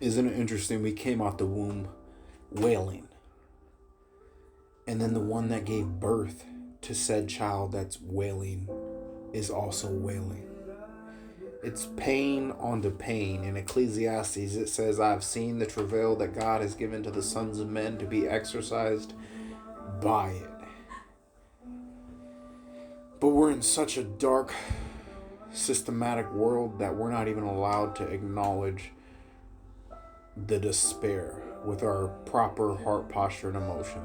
Isn't it interesting? We came out the womb wailing. And then the one that gave birth to said child that's wailing is also wailing. It's pain onto pain. In Ecclesiastes, it says, I've seen the travail that God has given to the sons of men to be exercised by it. But we're in such a dark, systematic world that we're not even allowed to acknowledge the despair with our proper heart posture and emotion.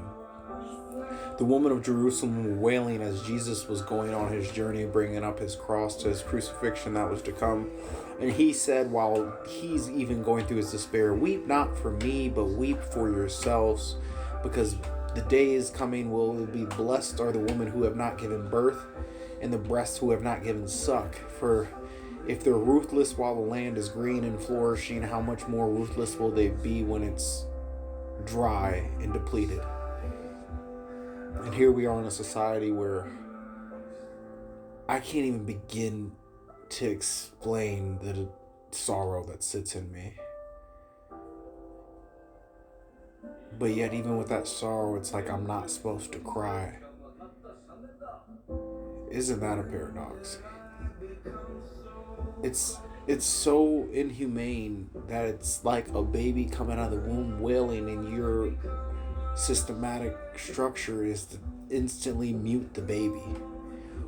The woman of Jerusalem wailing as Jesus was going on his journey, bringing up his cross to his crucifixion that was to come. And he said, while he's even going through his despair, weep not for me, but weep for yourselves, because the day is coming will be blessed are the women who have not given birth, and the breasts who have not given suck. For if they're ruthless while the land is green and flourishing, how much more ruthless will they be when it's dry and depleted? And here we are in a society where I can't even begin to explain the sorrow that sits in me. But yet, even with that sorrow, it's like I'm not supposed to cry. Isn't that a paradox? It's so inhumane that it's like a baby coming out of the womb wailing, and your systematic structure is to instantly mute the baby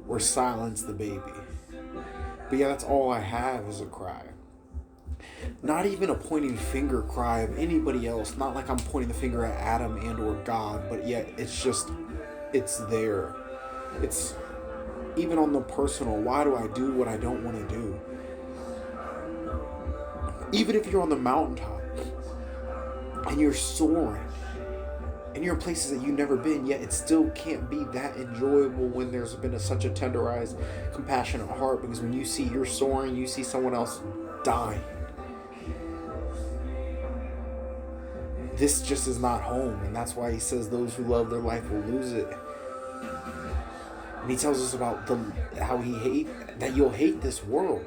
or silence the baby. But yeah, that's all I have is a cry. Not even a pointing finger cry of anybody else. Not like I'm pointing the finger at Adam and or God, but yet it's there. It's even on the personal. Why do I do what I don't want to do? Even if you're on the mountaintop and you're soaring and you're in places that you've never been, yet it still can't be that enjoyable when there's been such a tenderized, compassionate heart. Because when you see you're soaring, you see someone else dying. This just is not home, and that's why he says those who love their life will lose it. And he tells us about how that you'll hate this world.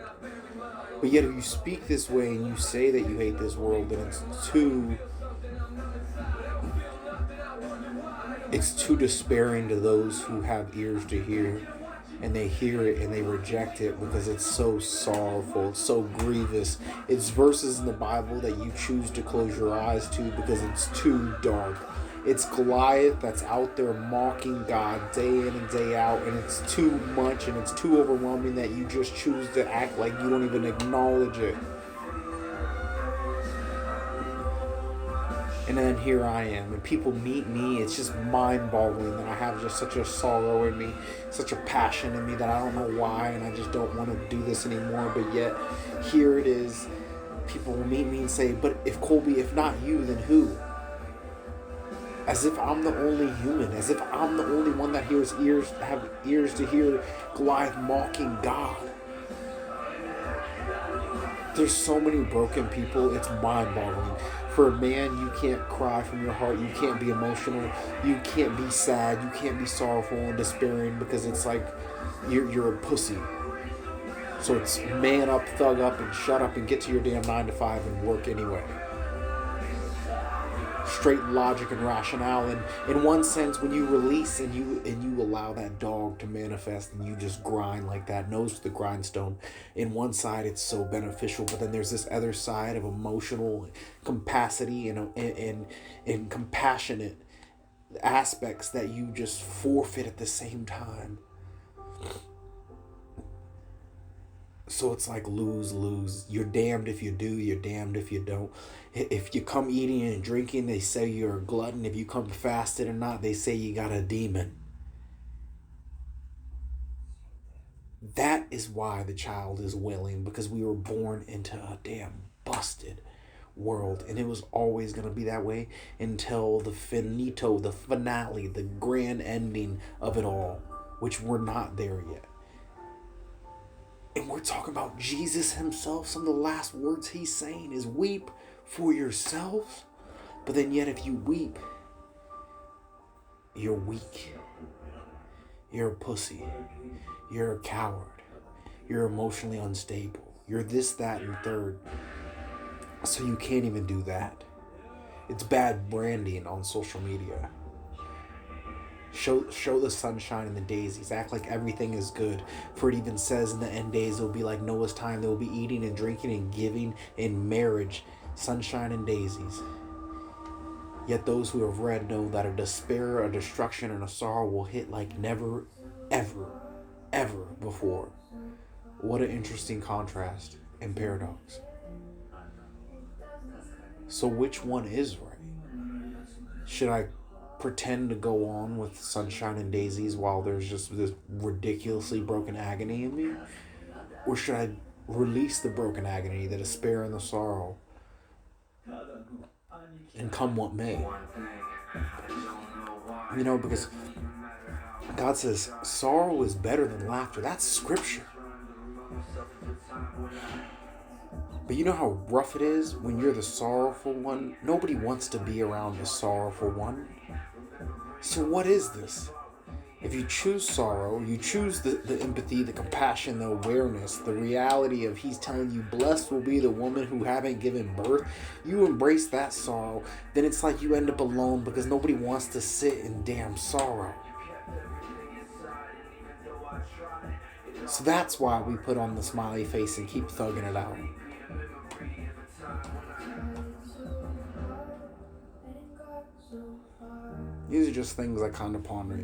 But yet if you speak this way and you say that you hate this world, then it's too despairing to those who have ears to hear. And they hear it and they reject it because it's so sorrowful, it's so grievous. It's verses in the Bible that you choose to close your eyes to because it's too dark. It's Goliath that's out there mocking God day in and day out, and it's too much and it's too overwhelming that you just choose to act like you don't even acknowledge it. And then here I am, and people meet me. It's just mind-boggling that I have just such a sorrow in me, such a passion in me that I don't know why, and I just don't want to do this anymore. But yet, here it is. People will meet me and say, but if Colby, if not you, then who? As if I'm the only human, as if I'm the only one that have ears to hear Goliath mocking God. There's so many broken people, it's mind-boggling. For a man, you can't cry from your heart, you can't be emotional, you can't be sad, you can't be sorrowful and despairing because it's like you're a pussy. So it's man up, thug up, and shut up and get to your damn 9 to 5 and work anyway. Straight logic and rationale, and in one sense, when you release and you allow that dog to manifest and you just grind like that, nose to the grindstone, in one side it's so beneficial, but then there's this other side of emotional capacity and compassionate aspects that you just forfeit at the same time. So it's like lose. You're damned if you do, you're damned if you don't. If you come eating and drinking, they say you're a glutton. If you come fasted or not, they say you got a demon. That is why the child is willing, because we were born into a damn busted world. And it was always going to be that way until the finito, the finale, the grand ending of it all, which we're not there yet. And we're talking about Jesus himself. Some of the last words he's saying is weep for yourselves. But then yet if you weep, you're weak. You're a pussy. You're a coward. You're emotionally unstable. You're this, that, and third. So you can't even do that. It's bad branding on social media. Show the sunshine and the daisies. Act like everything is good. For it even says in the end days, it will be like Noah's time. They will be eating and drinking and giving in marriage, sunshine and daisies. Yet those who have read know that a despair, a destruction, and a sorrow will hit like never, ever, ever before. What an interesting contrast and paradox. So which one is right? Should I pretend to go on with sunshine and daisies while there's just this ridiculously broken agony in me? Or should I release the broken agony, the despair and the sorrow, and come what may? Because God says sorrow is better than laughter. That's scripture. But you know how rough it is when you're the sorrowful one? Nobody wants to be around the sorrowful one. So what is this? If you choose sorrow, you choose the empathy, the compassion, the awareness, the reality of he's telling you blessed will be the woman who haven't given birth. You embrace that sorrow, then it's like you end up alone because nobody wants to sit in damn sorrow. So that's why we put on the smiley face and keep thugging it out. These are just things I kind of ponder,